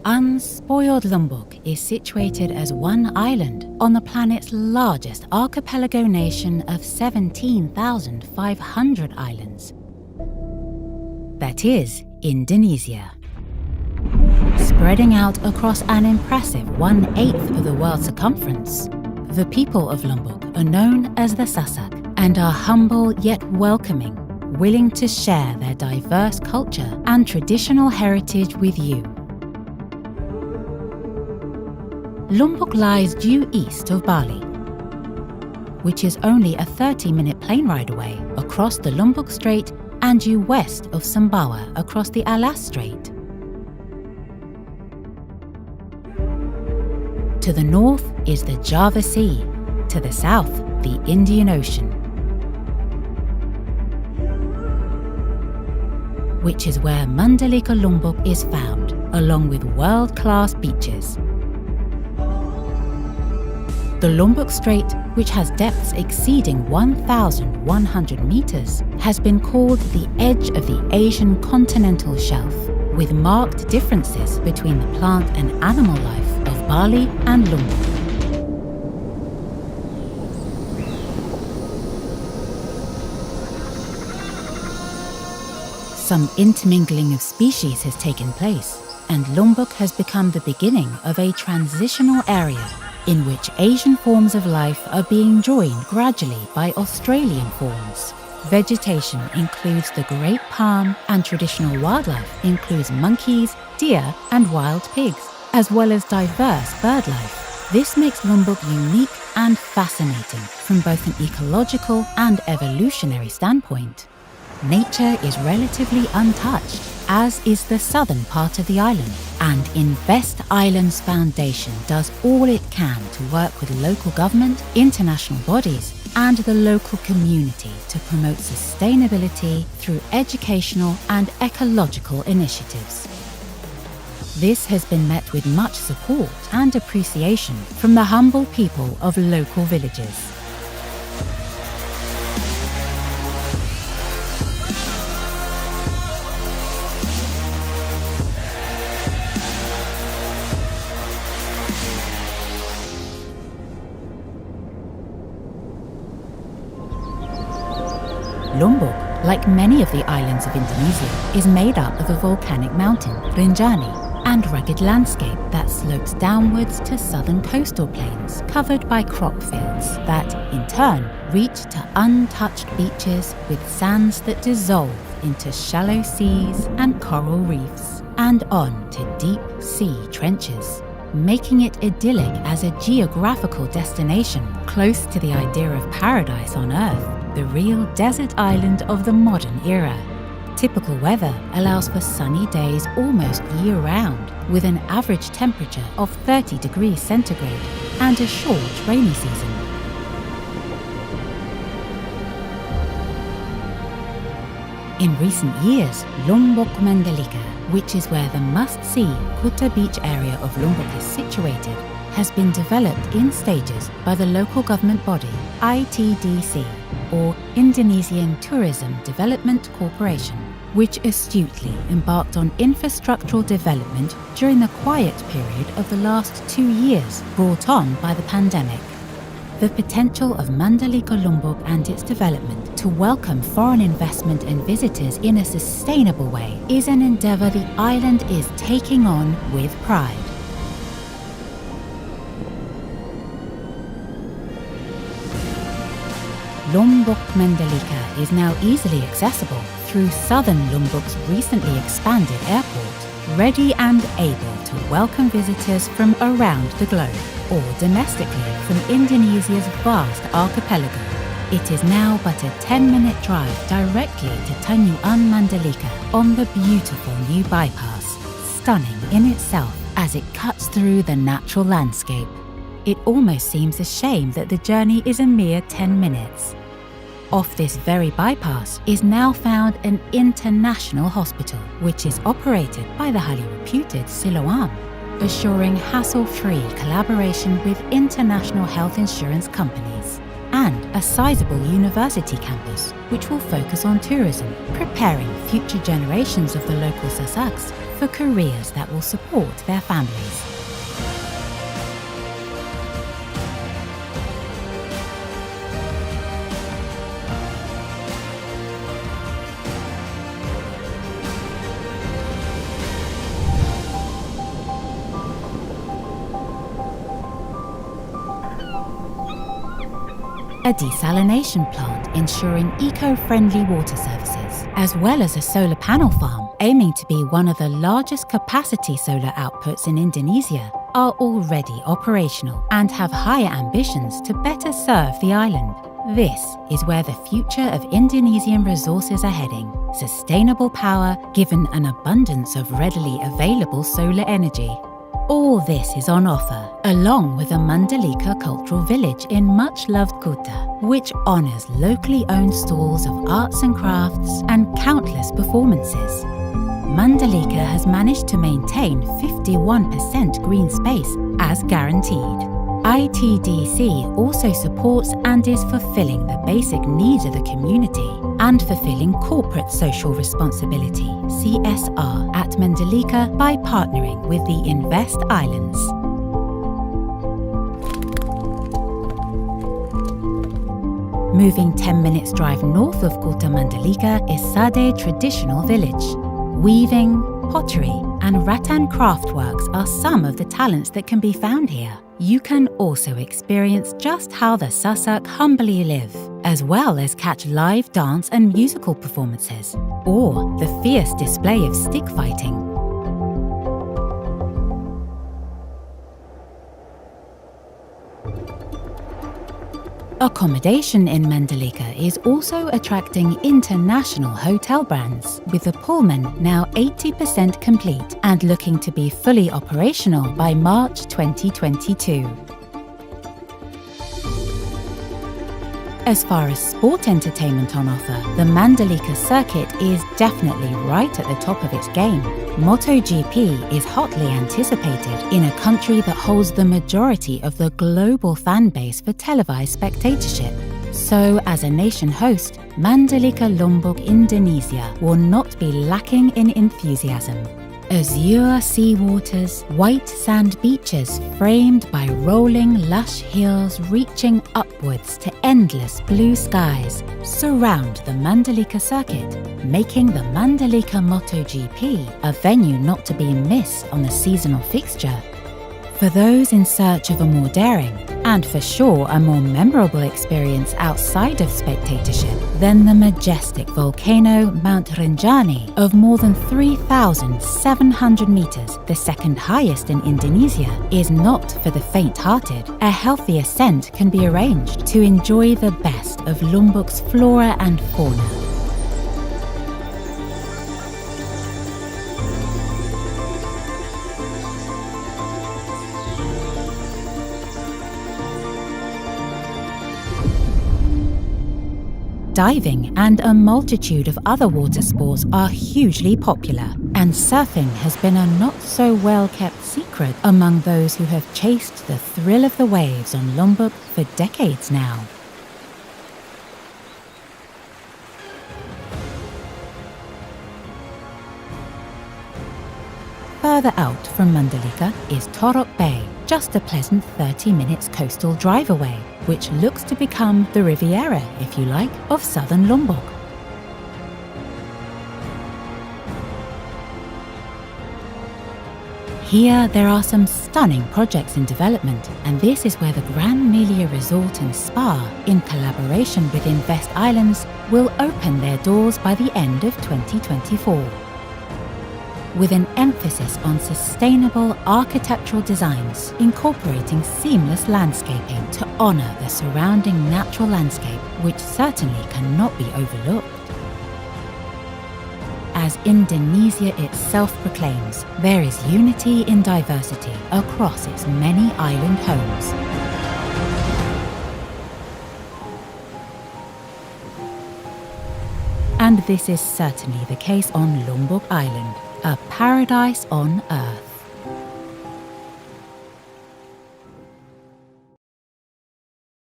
Unspoiled Lombok is situated as one island on the planet's largest archipelago nation of 17,500 islands. That is Indonesia. Spreading out across an impressive 1/8 of the world's circumference, the people of Lombok are known as the Sasak and are humble yet welcoming, willing to share their diverse culture and traditional heritage with you. Lombok lies due east of Bali, which is only a 30-minute plane ride away across the Lombok Strait and due west of Sumbawa across the Alas Strait. To the north is the Java Sea, to the south, the Indian Ocean, which is where Mandalika Lombok is found, along with world-class beaches. The Lombok Strait, which has depths exceeding 1,100 meters, has been called the edge of the Asian continental shelf, with marked differences between the plant and animal life of Bali and Lombok. Some intermingling of species has taken place, and Lombok has become the beginning of a transitional area in which Asian forms of life are being joined gradually by Australian forms. Vegetation includes the great palm, and traditional wildlife includes monkeys, deer, and wild pigs, as well as diverse bird life. This makes Lombok unique and fascinating from both an ecological and evolutionary standpoint. Nature is relatively untouched, as is the southern part of the island, and Invest Islands Foundation does all it can to work with local government, international bodies, and the local community to promote sustainability through educational and ecological initiatives. This has been met with much support and appreciation from the humble people of local villages. Lombok, like many of the islands of Indonesia, is made up of a volcanic mountain, Rinjani, and rugged landscape that slopes downwards to southern coastal plains covered by crop fields that, in turn, reach to untouched beaches with sands that dissolve into shallow seas and coral reefs, and on to deep sea trenches, making it idyllic as a geographical destination close to the idea of paradise on Earth, the real desert island of the modern era. Typical weather allows for sunny days almost year-round, with an average temperature of 30 degrees centigrade and a short rainy season. In recent years, Lombok Mandalika, which is where the must-see Kuta Beach area of Lombok is situated, has been developed in stages by the local government body ITDC, or Indonesian Tourism Development Corporation, which astutely embarked on infrastructural development during the quiet period of the last 2 years brought on by the pandemic. The potential of Mandalika Lombok and its development to welcome foreign investment and visitors in a sustainable way is an endeavour the island is taking on with pride. Lombok Mandalika is now easily accessible through southern Lombok's recently expanded airport, ready and able to welcome visitors from around the globe, or domestically from Indonesia's vast archipelago. It is now but a 10-minute drive directly to Tanyuan Mandalika on the beautiful new bypass, stunning in itself as it cuts through the natural landscape. It almost seems a shame that the journey is a mere 10 minutes. Off this very bypass is now found an international hospital, which is operated by the highly reputed Siloam, assuring hassle-free collaboration with international health insurance companies, and a sizable university campus, which will focus on tourism, preparing future generations of the local Sasaks for careers that will support their families. A desalination plant ensuring eco-friendly water services, as well as a solar panel farm aiming to be one of the largest capacity solar outputs in Indonesia, are already operational and have higher ambitions to better serve the island. This is where the future of Indonesian resources are heading: sustainable power given an abundance of readily available solar energy. All this is on offer, along with a Mandalika cultural village in much-loved Kuta, which honours locally owned stalls of arts and crafts and countless performances. Mandalika has managed to maintain 51% green space as guaranteed. ITDC also supports and is fulfilling the basic needs of the community and fulfilling corporate social responsibility (CSR) at Mandalika by partnering with the Invest Islands. Moving 10 minutes drive north of Kuta Mandalika is Sade Traditional Village. Weaving, pottery, and rattan craftworks are some of the talents that can be found here. You can also experience just how the Sasak humbly live, as well as catch live dance and musical performances, or the fierce display of stick fighting. Accommodation in Mandalika is also attracting international hotel brands, with the Pullman now 80% complete and looking to be fully operational by March 2022. As far as sport entertainment on offer, the Mandalika circuit is definitely right at the top of its game. MotoGP is hotly anticipated in a country that holds the majority of the global fan base for televised spectatorship. So, as a nation host, Mandalika Lombok, Indonesia will not be lacking in enthusiasm. Azure sea waters, white sand beaches framed by rolling lush hills reaching upwards to endless blue skies surround the Mandalika circuit, making the Mandalika MotoGP a venue not to be missed on the seasonal fixture. For those in search of a more daring, and for sure a more memorable experience outside of spectatorship, then the majestic volcano Mount Rinjani of more than 3,700 meters, the second highest in Indonesia, is not for the faint-hearted. A healthy ascent can be arranged to enjoy the best of Lombok's flora and fauna. Diving and a multitude of other water sports are hugely popular, and surfing has been a not-so-well-kept secret among those who have chased the thrill of the waves on Lombok for decades now. Further out from Mandalika is Torok Bay, just a pleasant 30 minutes coastal drive away, which looks to become the Riviera, if you like, of southern Lombok. Here there are some stunning projects in development, and this is where the Grand Melia Resort and Spa, in collaboration with Invest Islands, will open their doors by the end of 2024. With an emphasis on sustainable architectural designs, incorporating seamless landscaping to honour the surrounding natural landscape, which certainly cannot be overlooked. As Indonesia itself proclaims, there is unity in diversity across its many island homes. And this is certainly the case on Lombok Island, a paradise on earth.